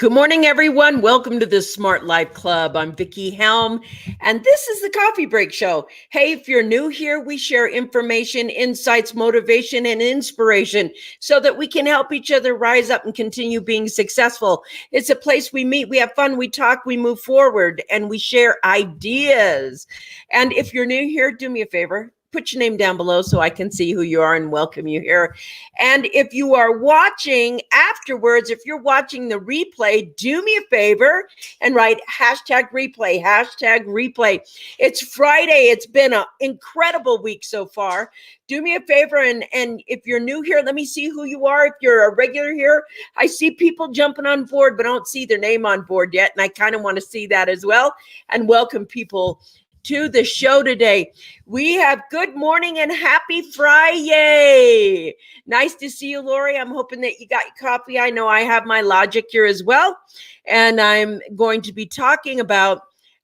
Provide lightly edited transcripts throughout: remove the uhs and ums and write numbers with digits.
Good morning, everyone. Welcome to the Smart Life Club. I'm Vickie Helm, and this is the Coffee Break Show. Hey, if you're new here, we share information, insights, motivation, and inspiration so that we can help each other rise up and continue being successful. It's a place we meet, we have fun, we talk, we move forward, and we share ideas. And if you're new here, do me a favor. Put your name down below so I can see who you are and welcome you here. And if you are watching afterwards, if you're watching the replay, do me a favor and write #replay, #replay. It's Friday. It's been an incredible week so far. Do me a favor. And if you're new here, let me see who you are. If you're a regular here, I see people jumping on board, but I don't see their name on board yet. And I kind of want to see that as well and welcome people to the show today. We have good morning and happy Friday. Nice to see you, Lori. I'm hoping that you got your coffee. I know I have my Logic here as well. And I'm going to be talking about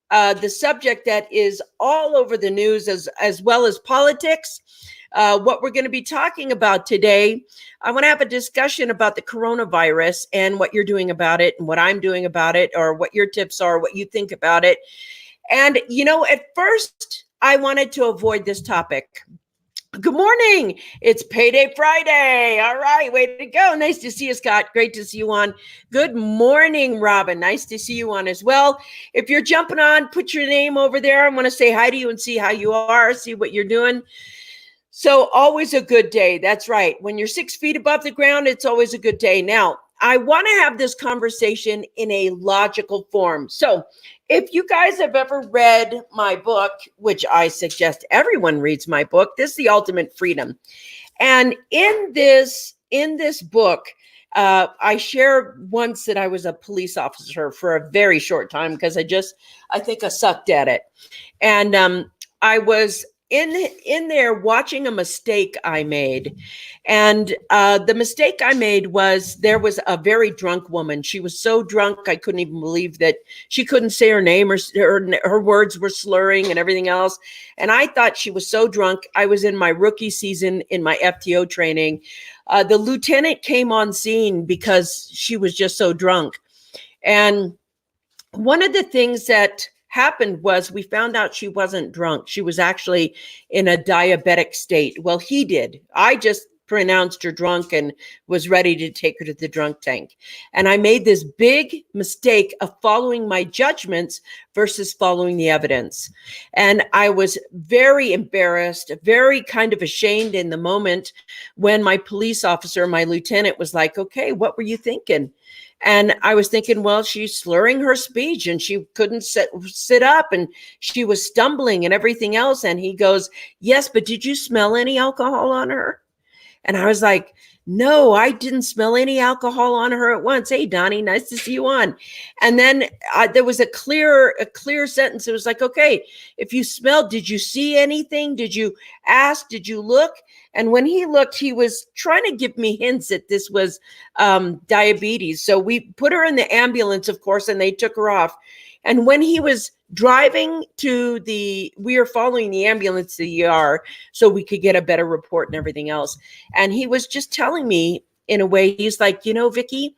the subject that is all over the news as well as politics. What we're going to be talking about today, I want to have a discussion about the coronavirus and what you're doing about it and what I'm doing about it, or what your tips are, what you think about it. And, at first, I wanted to avoid this topic. Good morning. It's Payday Friday. All right. Way to go. Nice to see you, Scott. Great to see you on. Good morning, Robin. Nice to see you on as well. If you're jumping on, put your name over there. I want to say hi to you and see how you are, see what you're doing. So always a good day. That's right. When you're 6 feet above the ground, it's always a good day. Now, I want to have this conversation in a logical form. So if you guys have ever read my book, which I suggest everyone reads my book, this is The Ultimate Freedom. And in this book, I share once that I was a police officer for a very short time because I think I sucked at it. And I was in there watching a mistake I made. And the mistake I made was there was a very drunk woman. She was so drunk, I couldn't even believe that she couldn't say her name, or her words were slurring and everything else. And I thought she was so drunk. I was in my rookie season in my FTO training. The lieutenant came on scene because she was just so drunk. And one of the things that happened was we found out she wasn't drunk. She was actually in a diabetic state. Well, he did. I just pronounced her drunk and was ready to take her to the drunk tank. And I made this big mistake of following my judgments versus following the evidence. And I was very embarrassed, very kind of ashamed in the moment when my police officer, my lieutenant, was like, "Okay, what were you thinking?" And I was thinking, well, she's slurring her speech and she couldn't sit up and she was stumbling and everything else. And he goes, "Yes, but did you smell any alcohol on her?" And I was like, "No, I didn't smell any alcohol on her at once. Hey, Donnie, nice to see you on." And then there was a clear sentence. It was like, "Okay, if you smelled, did you see anything? Did you ask? Did you look?" And when he looked, he was trying to give me hints that this was diabetes. So we put her in the ambulance, of course, and they took her off. And when he was driving we were following the ambulance to the ER so we could get a better report and everything else. And he was just telling me in a way, he's like, "Vickie,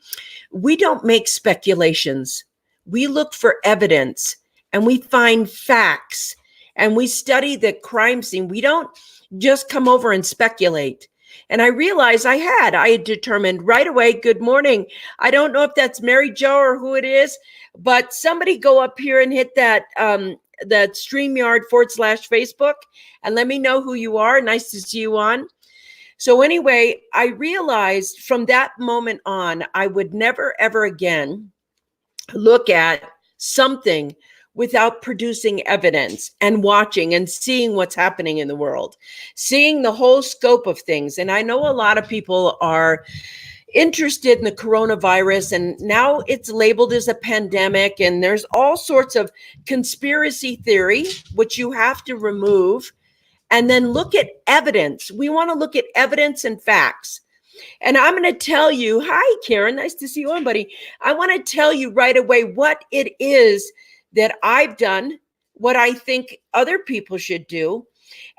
we don't make speculations. We look for evidence and we find facts and we study the crime scene. We don't just come over and speculate." And I realized I had determined right away, good morning. I don't know if that's Mary Jo or who it is, but somebody go up here and hit that StreamYard /Facebook and let me know who you are. Nice to see you on. So anyway, I realized from that moment on, I would never, ever again look at something without producing evidence and watching and seeing what's happening in the world, seeing the whole scope of things. And I know a lot of people are interested in the coronavirus, and now it's labeled as a pandemic, and there's all sorts of conspiracy theory, which you have to remove, and then look at evidence. We want to look at evidence and facts. And I'm going to tell you, hi, Karen, nice to see you on, buddy. I want to tell you right away what it is that I've done, what I think other people should do.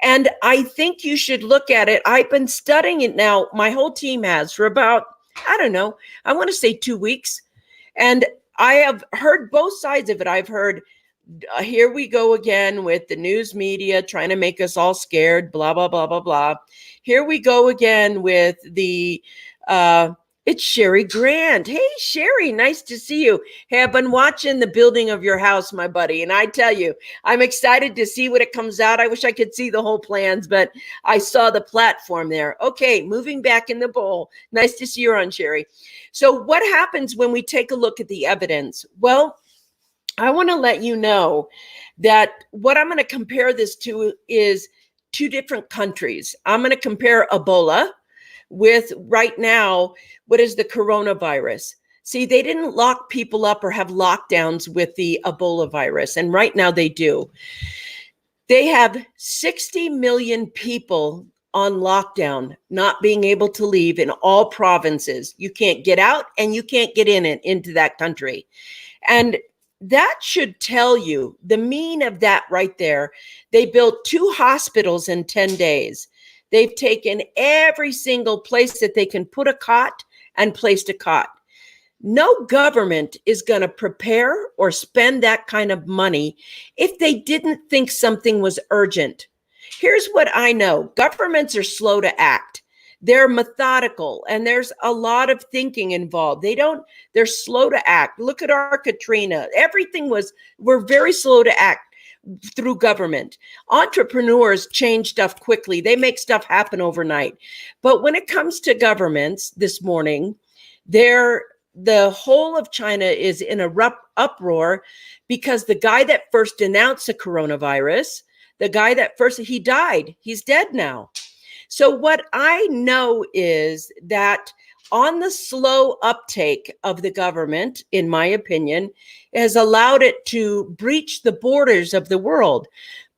And I think you should look at it. I've been studying it now. My whole team has for about, I don't know, I want to say 2 weeks. And I have heard both sides of it. I've heard, here we go again with the news media trying to make us all scared, blah, blah, blah, blah, blah. Here we go again with the, it's Sherry Grant. Hey, Sherry, nice to see you. Hey, I've been watching the building of your house, my buddy. And I tell you, I'm excited to see what it comes out. I wish I could see the whole plans, but I saw the platform there. Okay, moving back in the bowl. Nice to see you on, Sherry. So what happens when we take a look at the evidence? Well, I want to let you know that what I'm going to compare this to is two different countries. I'm going to compare Ebola with right now, what is the coronavirus? See, they didn't lock people up or have lockdowns with the Ebola virus, and right now they do. They have 60 million people on lockdown, not being able to leave in all provinces. You can't get out and you can't get into that country. And that should tell you the mean of that right there. They built 2 hospitals in 10 days. They've taken every single place that they can put a cot and placed a cot. No government is going to prepare or spend that kind of money if they didn't think something was urgent. Here's what I know. Governments are slow to act. They're methodical, and there's a lot of thinking involved. They're slow to act. Look at our Katrina. We're very slow to act through government. Entrepreneurs change stuff quickly. They make stuff happen overnight. But when it comes to governments this morning, the whole of China is in a uproar because the guy that first announced the coronavirus, he died. He's dead now. So what I know is that on the slow uptake of the government, in my opinion, has allowed it to breach the borders of the world.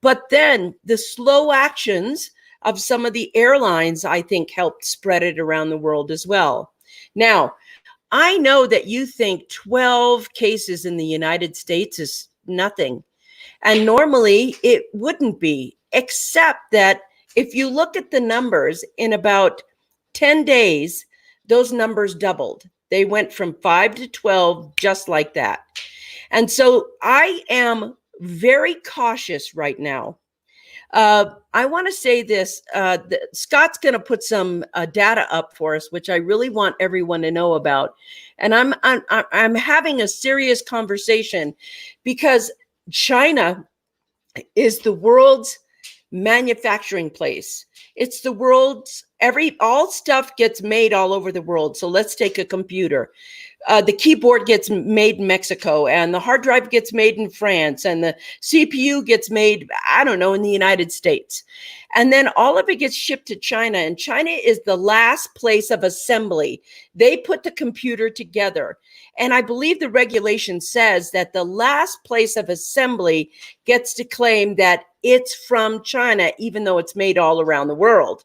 But then the slow actions of some of the airlines, I think, helped spread it around the world as well. Now, I know that you think 12 cases in the United States is nothing. And normally it wouldn't be, except that if you look at the numbers, in about 10 days, those numbers doubled. They went from 5 to 12, just like that. And so I am very cautious right now. I want to say this, Scott's going to put some data up for us, which I really want everyone to know about. And I'm having a serious conversation because China is the world's manufacturing place. It's the world's, all stuff gets made all over the world. So let's take a computer. The keyboard gets made in Mexico, and the hard drive gets made in France, and the CPU gets made, I don't know, in the United States. And then all of it gets shipped to China, and China is the last place of assembly. They put the computer together. And I believe the regulation says that the last place of assembly gets to claim that it's from China, even though it's made all around the world.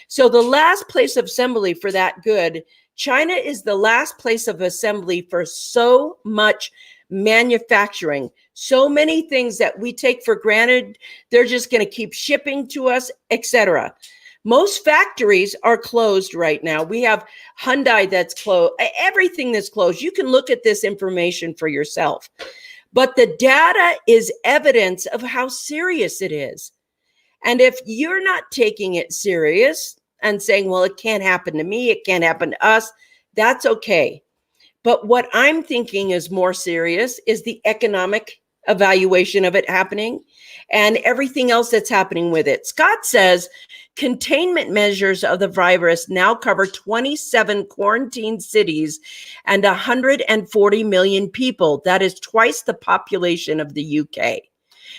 So the last place of assembly for that good, China is the last place of assembly for so much manufacturing, so many things that we take for granted. They're just going to keep shipping to us, etc. Most factories are closed right now. We have Hyundai that's closed, everything that's closed. You can look at this information for yourself. But the data is evidence of how serious it is. And if you're not taking it serious and saying, well, it can't happen to me, it can't happen to us, that's okay. But what I'm thinking is more serious is the economic evaluation of it happening and everything else that's happening with it. Scott says containment measures of the virus now cover 27 quarantine cities and 140 million people. That is twice the population of the UK.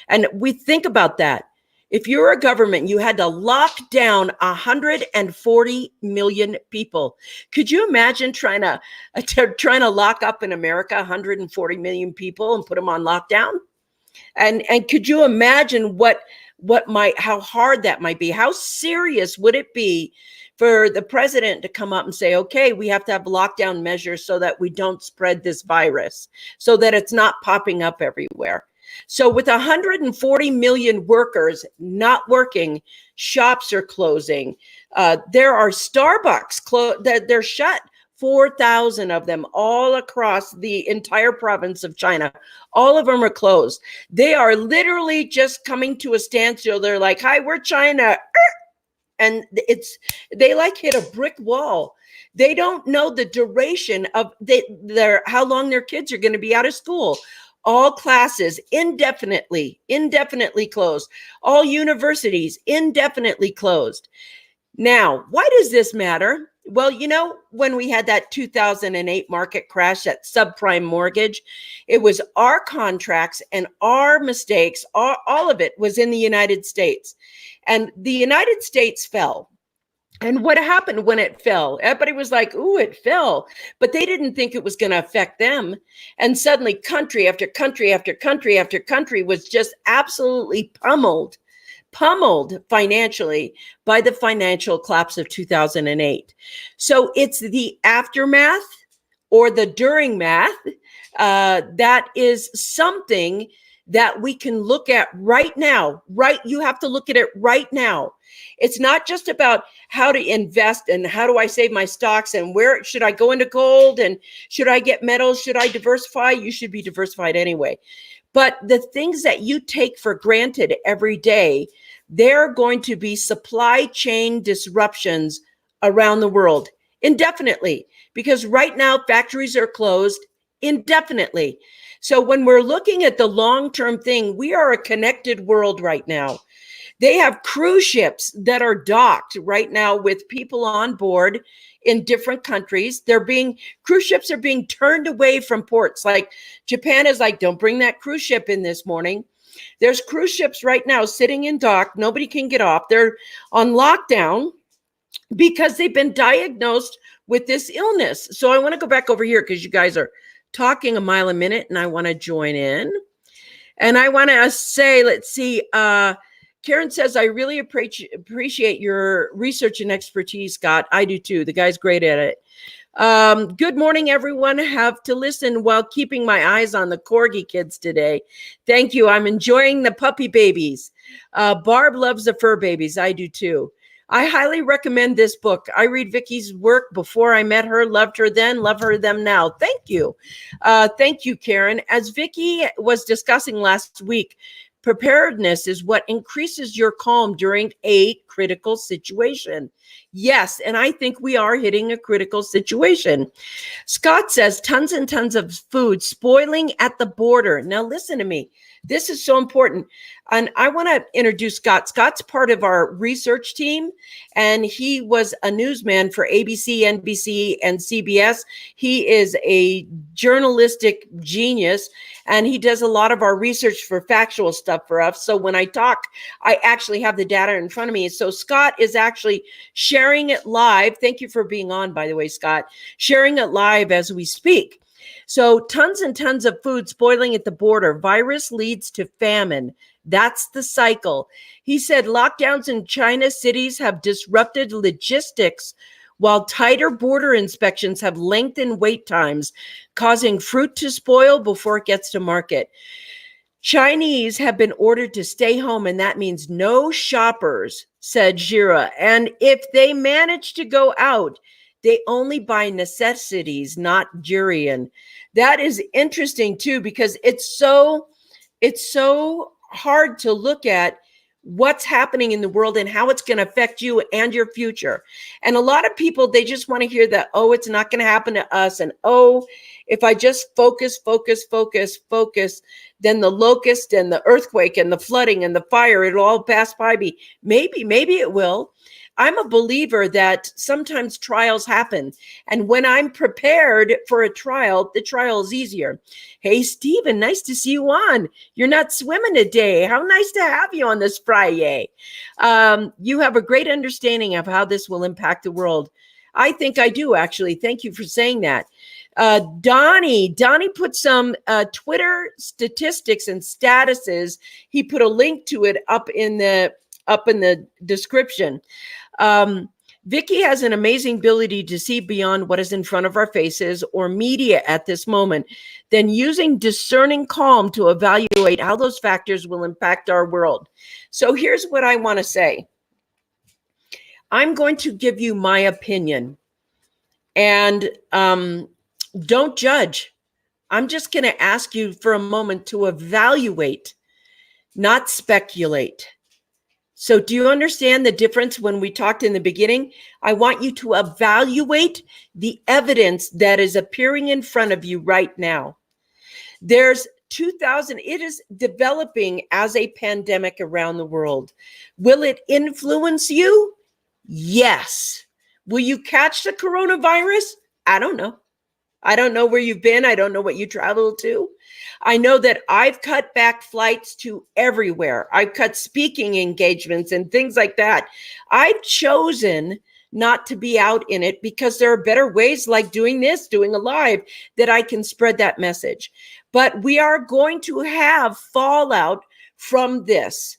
And we think about that. If you're a government, you had to lock down 140 million people. Could you imagine trying to lock up in America 140 million people and put them on lockdown? And could you imagine how hard that might be? How serious would it be for the president to come up and say, okay, we have to have lockdown measures so that we don't spread this virus, so that it's not popping up everywhere? So with 140 million workers not working, shops are closing. There are Starbucks they're shut. 4,000 of them all across the entire province of China. All of them are closed. They are literally just coming to a standstill. They're like, hi, we're China. And they like hit a brick wall. They don't know the duration of how long their kids are going to be out of school. All classes indefinitely closed. All universities indefinitely closed. Now, why does this matter? Well, when we had that 2008 market crash, that subprime mortgage, it was our contracts and our mistakes. All of it was in the United States. And the United States fell. And what happened when it fell? Everybody was like, ooh, it fell. But they didn't think it was going to affect them. And suddenly country after country after country after country was just absolutely pummeled financially by the financial collapse of 2008. So it's the aftermath or the during math that is something that we can look at right now. You have to look at it right now. It's not just about how to invest and how do I save my stocks and where should I go into gold and should I get metals? Should I diversify? You should be diversified anyway. But the things that you take for granted every day, there are going to be supply chain disruptions around the world indefinitely, because right now factories are closed indefinitely. So when we're looking at the long-term thing, we are a connected world right now. They have cruise ships that are docked right now with people on board in different countries. Cruise ships are being turned away from ports. Like Japan is like, don't bring that cruise ship in this morning. There's cruise ships right now sitting in dock. Nobody can get off. They're on lockdown because they've been diagnosed with this illness. So I want to go back over here because you guys are talking a mile a minute and I want to join in. And I want to say, let's see, Karen says, I really appreciate your research and expertise, Scott. I do too. The guy's great at it. Good morning, everyone. Have to listen while keeping my eyes on the corgi kids today. Thank you. I'm enjoying the puppy babies. Barb loves the fur babies. I do too. I highly recommend this book. I read Vickie's work before I met her, loved her then, love her them now. Thank you. Thank you, Karen. As Vickie was discussing last week, preparedness is what increases your calm during a critical situation. Yes, and I think we are hitting a critical situation. Scott says tons and tons of food spoiling at the border. Now listen to me. This is so important. And I want to introduce Scott. Scott's part of our research team, and he was a newsman for ABC, NBC, and CBS. He is a journalistic genius, and he does a lot of our research for factual stuff for us. So when I talk, I actually have the data in front of me. So Scott is actually sharing it live. Thank you for being on, by the way, Scott. Sharing it live as we speak. So tons and tons of food spoiling at the border. Virus leads to famine. That's the cycle. He said lockdowns in China cities have disrupted logistics, while tighter border inspections have lengthened wait times, causing fruit to spoil before it gets to market. Chinese have been ordered to stay home, and that means no shoppers, said Jira. And if they manage to go out, they only buy necessities, not durian. That is interesting too, because it's so hard to look at what's happening in the world and how it's going to affect you and your future. And a lot of people, they just want to hear that, oh, it's not going to happen to us. And oh, if I just focus, then the locust and the earthquake and the flooding and the fire, it'll all pass by me. Maybe it will. I'm a believer that sometimes trials happen. And when I'm prepared for a trial, the trial is easier. Hey, Stephen, nice to see you on. You're not swimming today. How nice to have you on this Friday. You have a great understanding of how this will impact the world. I think I do, actually. Thank you for saying that. Donnie put some Twitter statistics and statuses. He put a link to it up in the description. Vickie has an amazing ability to see beyond what is in front of our faces or media at this moment, then using discerning calm to evaluate how those factors will impact our world. So here's what I want to say. I'm going to give you my opinion. And don't judge. I'm just going to ask you for a moment to evaluate, not speculate. So do you understand the difference when we talked in the beginning? I want you to evaluate the evidence that is appearing in front of you right now. There's 2000, it is developing as a pandemic around the world. Will it influence you? Yes. Will you catch the coronavirus? I don't know. I don't know where you've been. I don't know what you traveled to. I know that I've cut back flights to everywhere. I've cut speaking engagements and things like that. I've chosen not to be out in it because there are better ways, like doing this, doing a live, that I can spread that message. But we are going to have fallout from this.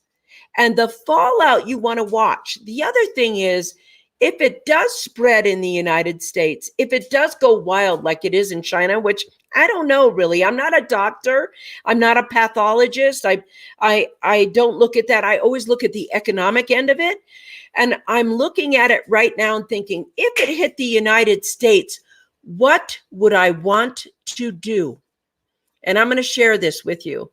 And the fallout you want to watch. The other thing is, if it does spread in the United States, if it does go wild like it is in China, which I don't know really. I'm not a doctor. I'm not a pathologist. I don't look at that. I always look at the economic end of it. And I'm looking at it right now and thinking, if it hit the United States, what would I want to do? And I'm going to share this with you.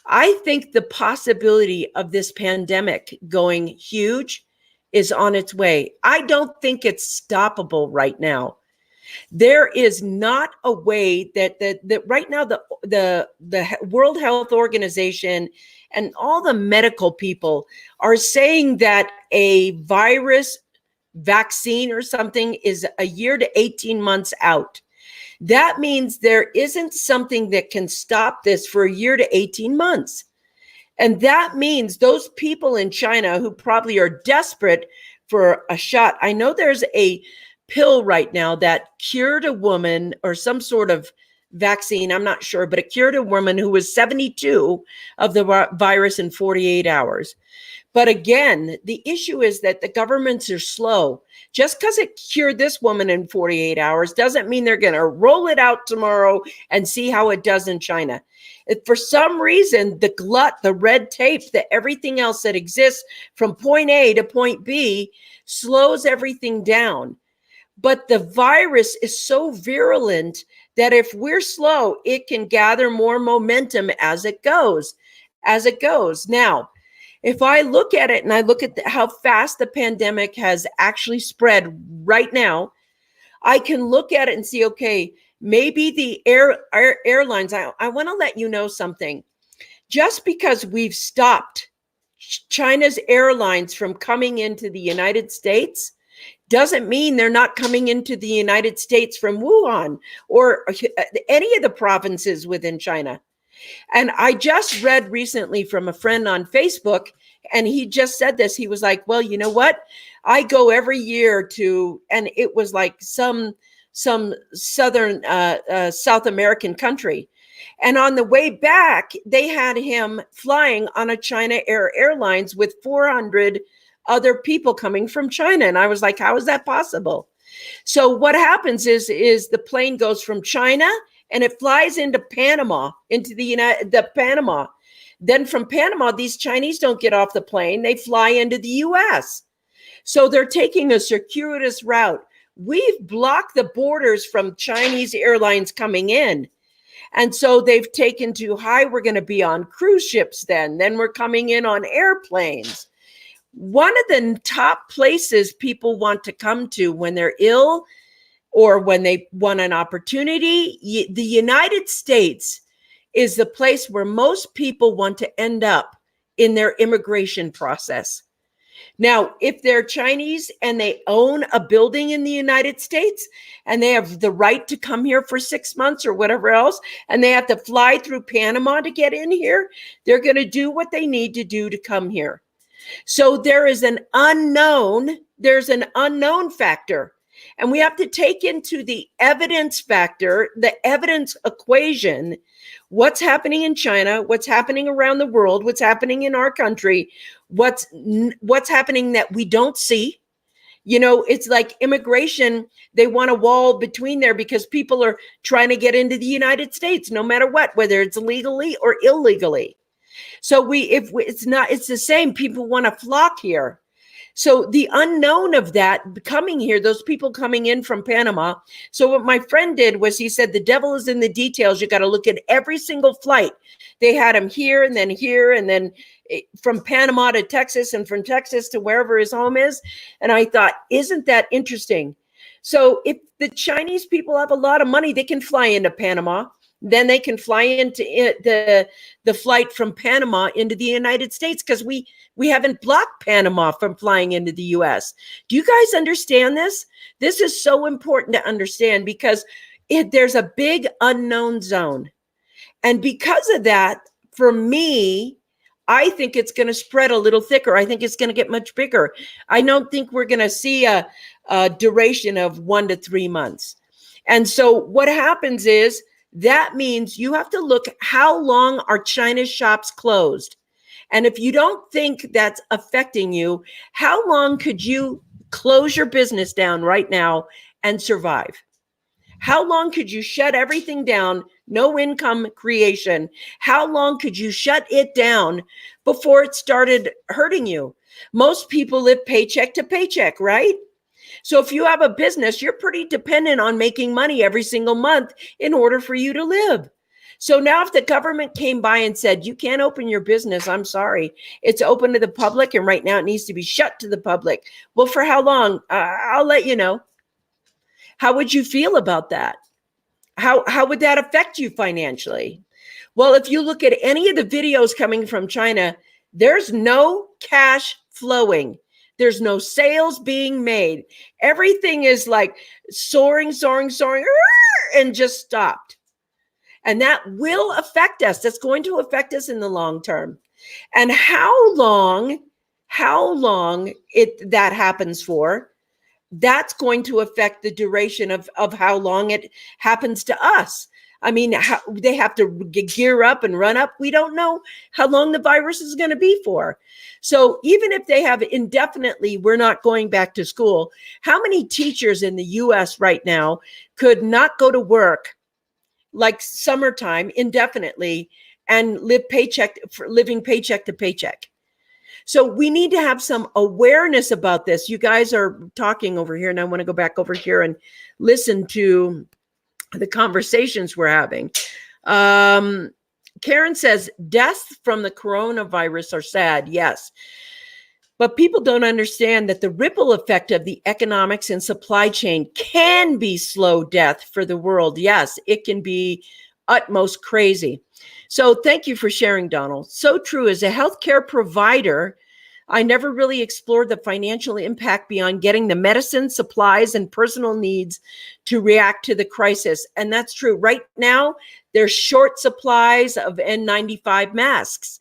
I think the possibility of this pandemic going huge is on its way. I don't think it's stoppable right now. There is not a way that right now the World Health Organization and all the medical people are saying that a virus vaccine or something is a year to 18 months out. That means there isn't something that can stop this for a year to 18 months. And that means those people in China who probably are desperate for a shot. I know there's a pill right now that cured a woman, or some sort of vaccine, I'm not sure, but it cured a woman who was 72 of the virus in 48 hours. But again, the issue is that the governments are slow. Just because it cured this woman in 48 hours doesn't mean they're going to roll it out tomorrow and see how it does in China. If for some reason, the glut, the red tape, everything else that exists from point A to point B slows everything down. But the virus is so virulent that if we're slow, it can gather more momentum as it goes. Now, if I look at it and I look at how fast the pandemic has actually spread right now, I can look at it and see, okay, maybe the airlines, I want to let you know something. Just because we've stopped China's airlines from coming into the United States doesn't mean they're not coming into the United States from Wuhan or any of the provinces within China. And I just read recently from a friend on Facebook, and he just said this. He was like, well, you know what? I go every year to, and it was like some southern South American country. And on the way back, they had him flying on a China Airlines with 400 other people coming from China. And I was like, how is that possible? So what happens is the plane goes from China and it flies into Panama, into the Panama. Then from Panama, these Chinese don't get off the plane. They fly into the US. So they're taking a circuitous route. We've blocked the borders from Chinese airlines coming in. And so they've taken to, we're going to be on cruise ships then. Then we're coming in on airplanes. One of the top places people want to come to when they're ill or when they want an opportunity, the United States is the place where most people want to end up in their immigration process. Now, if they're Chinese and they own a building in the United States and they have the right to come here for 6 months or whatever else, and they have to fly through Panama to get in here, they're going to do what they need to do to come here. So there's an unknown factor. And we have to take into the evidence factor, the evidence equation, what's happening in China, what's happening around the world, what's happening in our country, what's happening that we don't see. You know, it's like immigration. They want a wall between there because people are trying to get into the United States, no matter what, whether it's legally or illegally. So it's the same. People want to flock here. So the unknown of that coming here, those people coming in from Panama. So what my friend did was he said, the devil is in the details. You got to look at every single flight. They had him here and then from Panama to Texas and from Texas to wherever his home is. And I thought, isn't that interesting? So if the Chinese people have a lot of money, they can fly into Panama. Then they can fly into the flight from Panama into the United States, because we haven't blocked Panama from flying into the US. Do you guys understand this? This is so important to understand, because there's a big unknown zone. And because of that, for me, I think it's going to spread a little thicker. I think it's going to get much bigger. I don't think we're going to see a duration of 1 to 3 months. And so what happens is, that means you have to look how long are China's shops closed. And if you don't think that's affecting you, how long could you close your business down right now and survive? How long could you shut everything down, no income creation? How long could you shut it down before it started hurting you? Most people live paycheck to paycheck, right? So if you have a business, you're pretty dependent on making money every single month in order for you to live. So now if the government came by and said, you can't open your business, I'm sorry, it's open to the public, and right now it needs to be shut to the public. Well, for how long? I'll let you know. How would you feel about that? How would that affect you financially? Well, if you look at any of the videos coming from China, there's no cash flowing. There's no sales being made. Everything is like soaring, and just stopped. And that will affect us. That's going to affect us in the long term. And how long that happens for, that's going to affect the duration of how long it happens to us. I mean, they have to gear up and run up. We don't know how long the virus is going to be for. So even if they have indefinitely, we're not going back to school, how many teachers in the US right now could not go to work like summertime indefinitely and living paycheck to paycheck? So we need to have some awareness about this. You guys are talking over here, and I want to go back over here and listen to the conversations we're having. Karen says, deaths from the coronavirus are sad. Yes. But people don't understand that the ripple effect of the economics and supply chain can be slow death for the world. Yes, it can be utmost crazy. So thank you for sharing, Donald. So true. As a healthcare provider, I never really explored the financial impact beyond getting the medicine, supplies, and personal needs to react to the crisis. And that's true. Right now, there's short supplies of N95 masks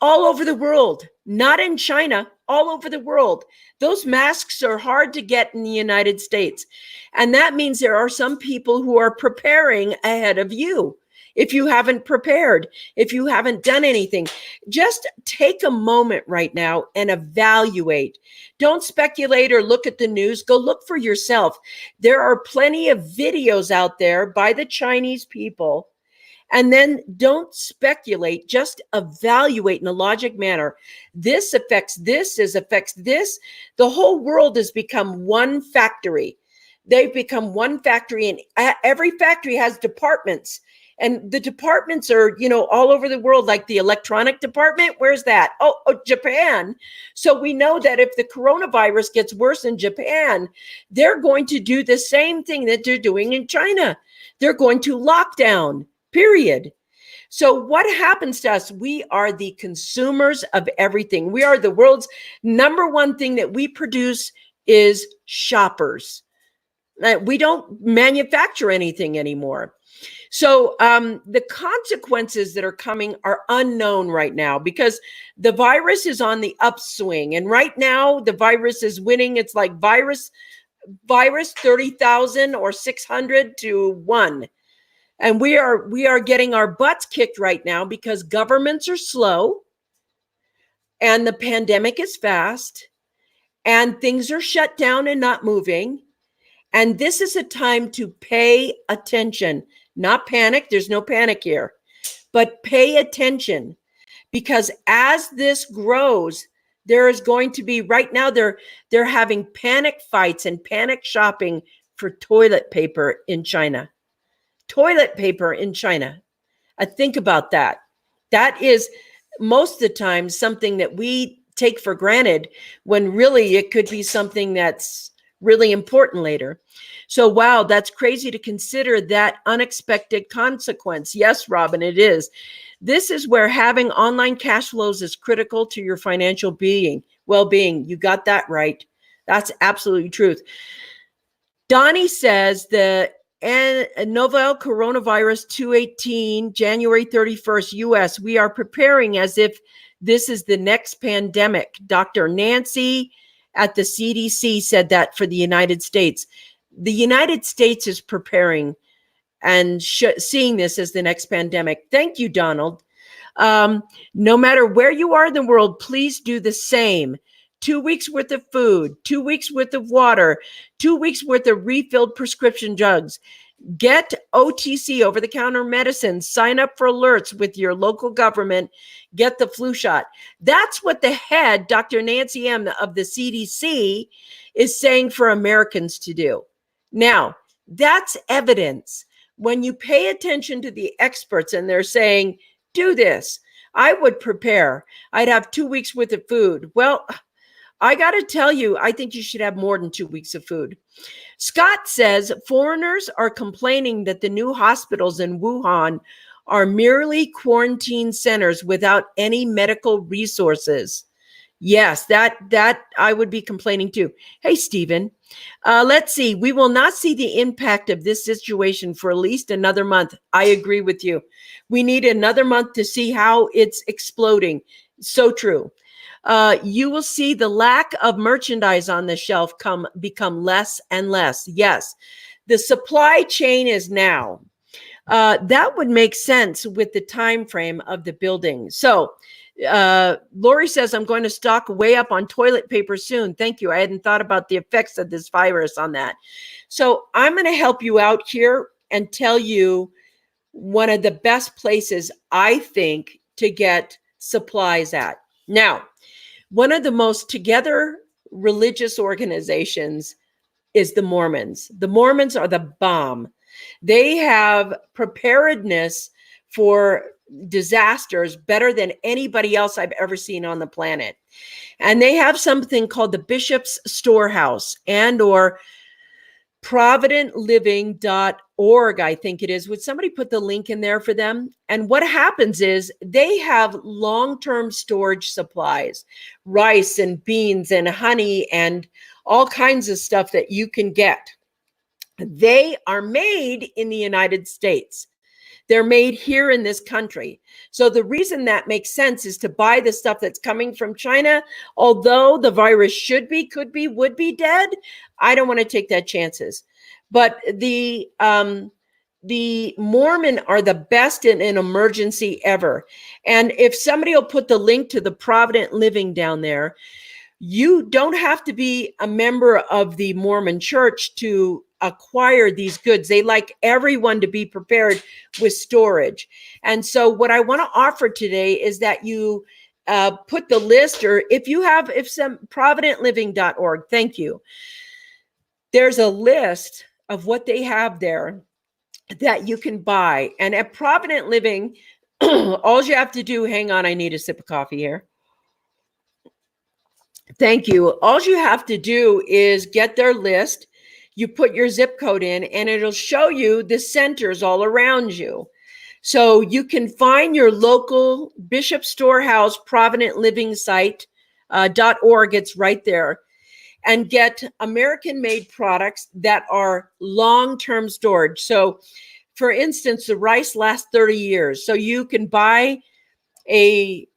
all over the world, not in China, all over the world. Those masks are hard to get in the United States. And that means there are some people who are preparing ahead of you. If you haven't prepared, if you haven't done anything, just take a moment right now and evaluate. Don't speculate or look at the news. Go look for yourself. There are plenty of videos out there by the Chinese people. And then don't speculate, just evaluate in a logic manner. This affects this, affects this. The whole world has become one factory. They've become one factory, and every factory has departments. And the departments are, all over the world, like the electronic department. Where's that? Oh, Japan. So we know that if the coronavirus gets worse in Japan, they're going to do the same thing that they're doing in China. They're going to lock down, period. So what happens to us? We are the consumers of everything. We are the world's number one thing that we produce is shoppers. We don't manufacture anything anymore. So the consequences that are coming are unknown right now, because the virus is on the upswing. And right now the virus is winning. It's like virus 30,000 or 600 to 1. And we are getting our butts kicked right now because governments are slow and the pandemic is fast and things are shut down and not moving. And this is a time to pay attention, not panic. There's no panic here, but pay attention, because as this grows, There is going to be, right now, they're having panic fights and panic shopping for toilet paper in China. Toilet paper in China. Think about that. That is most of the time something that we take for granted when really it could be something that's really important later. So, wow, that's crazy to consider that unexpected consequence. Yes, Robin, it is. This is where having online cash flows is critical to your financial well-being. You got that right. That's absolutely truth. Donnie says the novel coronavirus 218, January 31st, US, we are preparing as if this is the next pandemic. Dr. Nancy at the CDC said that for the United States. The United States is preparing and seeing this as the next pandemic. Thank you, Donald. No matter where you are in the world, please do the same. 2 weeks worth of food, 2 weeks worth of water, 2 weeks worth of refilled prescription drugs. Get OTC, over-the-counter medicine. Sign up for alerts with your local government. Get the flu shot. That's what the head, Dr. Nancy M. of the CDC, is saying for Americans to do. Now, that's evidence. When you pay attention to the experts and they're saying, do this, I would prepare. I'd have 2 weeks worth of food. Well, I got to tell you, I think you should have more than 2 weeks of food. Scott says foreigners are complaining that the new hospitals in Wuhan are merely quarantine centers without any medical resources. Yes, that I would be complaining too. Hey, Stephen, let's see. We will not see the impact of this situation for at least another month. I agree with you. We need another month to see how it's exploding. So true. You will see the lack of merchandise on the shelf become less and less. Yes, the supply chain is now. That would make sense with the time frame of the building. So Lori says, I'm going to stock way up on toilet paper soon. Thank you. I hadn't thought about the effects of this virus on that. So I'm going to help you out here and tell you one of the best places I think to get supplies at. Now, one of the most together religious organizations is the Mormons. The Mormons are the bomb. They have preparedness for disasters better than anybody else I've ever seen on the planet. And they have something called the Bishop's Storehouse and or providentliving.org, I think it is. Would somebody put the link in there for them? And what happens is they have long-term storage supplies, rice and beans and honey and all kinds of stuff that you can get. They are made in the United States. They're made here in this country. So the reason that makes sense is to buy the stuff that's coming from China. Although the virus could be, would be dead, I don't want to take that chances. But the Mormon are the best in an emergency ever. And if somebody will put the link to the Provident Living down there, you don't have to be a member of the Mormon church to acquire these goods. They like everyone to be prepared with storage. And so what I want to offer today is that you put the list, or if some providentliving.org, thank you. There's a list of what they have there that you can buy. And at Provident Living, all you have to do, hang on, I need a sip of coffee here. Thank you. All you have to do is get their list. You put your zip code in and it'll show you the centers all around you. So you can find your local Bishop Storehouse Provident Living site, .org. It's right there. And get American-made products that are long-term storage. So, for instance, the rice lasts 30 years. So you can buy a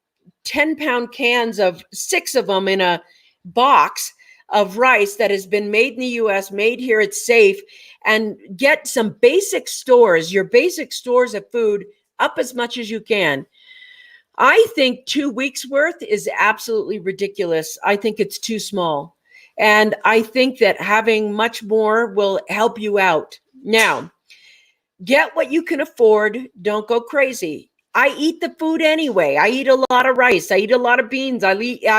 10-pound cans of 6 of them in a box of rice that has been made in the U.S., made here, it's safe, and get some basic stores, your basic stores of food up as much as you can. I think 2 weeks worth is absolutely ridiculous. I think it's too small. And I think that having much more will help you out. Now, get what you can afford. Don't go crazy. I eat the food anyway. I eat a lot of rice. I eat a lot of beans. I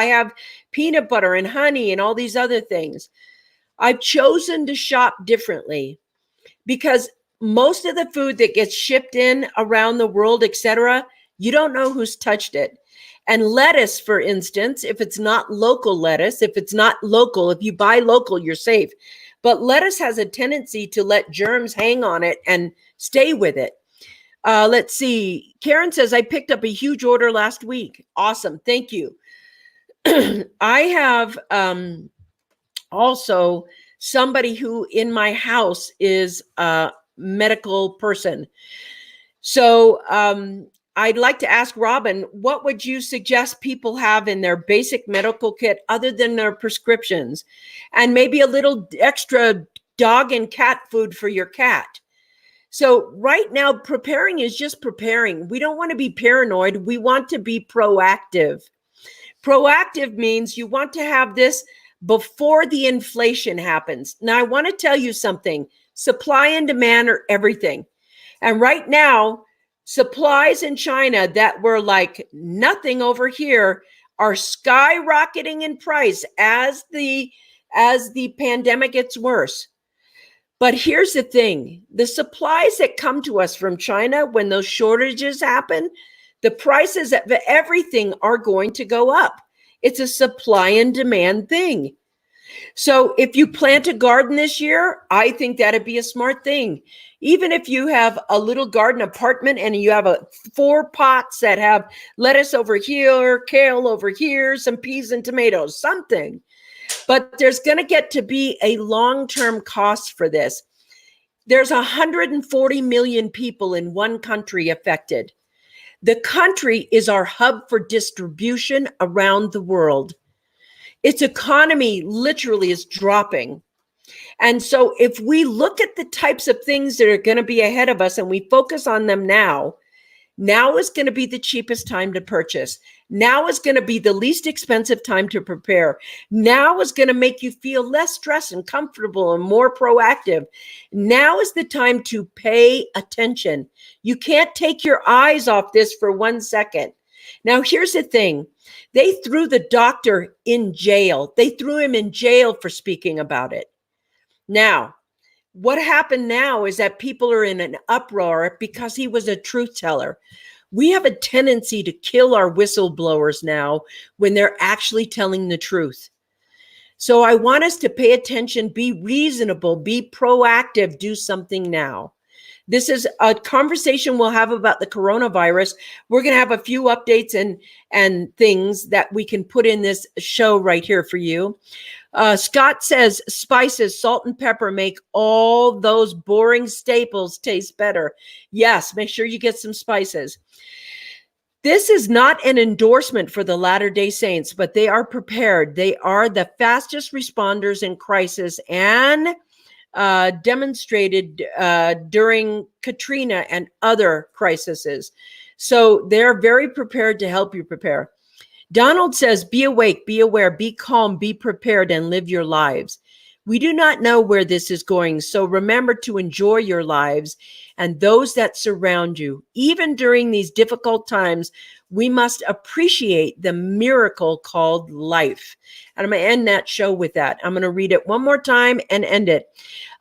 have peanut butter and honey and all these other things. I've chosen to shop differently because most of the food that gets shipped in around the world, etc., you don't know who's touched it. And lettuce, for instance, if it's not local lettuce, if it's not local, if you buy local, you're safe. But lettuce has a tendency to let germs hang on it and stay with it. Let's see. Karen says, I picked up a huge order last week. Awesome. Thank you. I have also somebody who in my house is a medical person. So I'd like to ask Robin, what would you suggest people have in their basic medical kit other than their prescriptions? And maybe a little extra dog and cat food for your cat. So right now, preparing is just preparing. We don't want to be paranoid. We want to be proactive. Proactive means you want to have this before the inflation happens. Now, I want to tell you something. Supply and demand are everything. And right now, supplies in China that were like nothing over here are skyrocketing in price as the pandemic gets worse. But here's the thing, the supplies that come to us from China, when those shortages happen, the prices of everything are going to go up. It's a supply and demand thing. So if you plant a garden this year, I think that'd be a smart thing. Even if you have a little garden apartment and you have 4 pots that have lettuce over here, kale over here, some peas and tomatoes, something. But there's going to get to be a long-term cost for this. There's 140 million people in one country affected. The country is our hub for distribution around the world. Its economy literally is dropping. And so if we look at the types of things that are going to be ahead of us and we focus on them now is going to be the cheapest time to purchase. Now is going to be the least expensive time to prepare. Now is going to make you feel less stressed and comfortable and more proactive. Now is the time to pay attention. You can't take your eyes off this for 1 second. Now, here's the thing. They threw the doctor in jail. They threw him in jail for speaking about it. Now, what happened now is that people are in an uproar because he was a truth teller. We have a tendency to kill our whistleblowers now when they're actually telling the truth. So I want us to pay attention, be reasonable, be proactive, do something now. This is a conversation we'll have about the coronavirus. We're going to have a few updates and things that we can put in this show right here for you. Scott says spices, salt and pepper make all those boring staples taste better. Yes, make sure you get some spices. This is not an endorsement for the Latter-day Saints, but they are prepared. They are the fastest responders in crisis and demonstrated during Katrina and other crises. So they're very prepared to help you prepare. Donald says, be awake, be aware, be calm, be prepared, and live your lives. We do not know where this is going, so remember to enjoy your lives and those that surround you. Even during these difficult times, we must appreciate the miracle called life. And I'm going to end that show with that. I'm going to read it one more time and end it.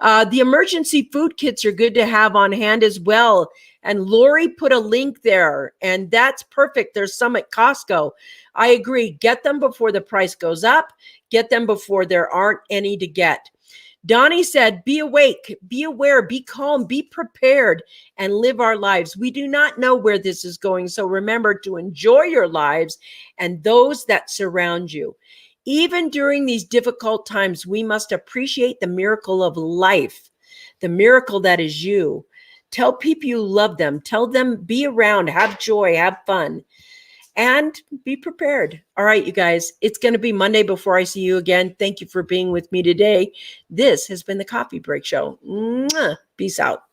The emergency food kits are good to have on hand as well. And Lori put a link there, and that's perfect. There's some at Costco. I agree. Get them before the price goes up. Get them before there aren't any to get. Donnie said, be awake, be aware, be calm, be prepared, and live our lives. We do not know where this is going, so remember to enjoy your lives and those that surround you. Even during these difficult times, we must appreciate the miracle of life, the miracle that is you. Tell people you love them. Tell them, be around, have joy, have fun, and be prepared. All right, you guys, it's going to be Monday before I see you again. Thank you for being with me today. This has been the Coffee Break Show. Mwah. Peace out.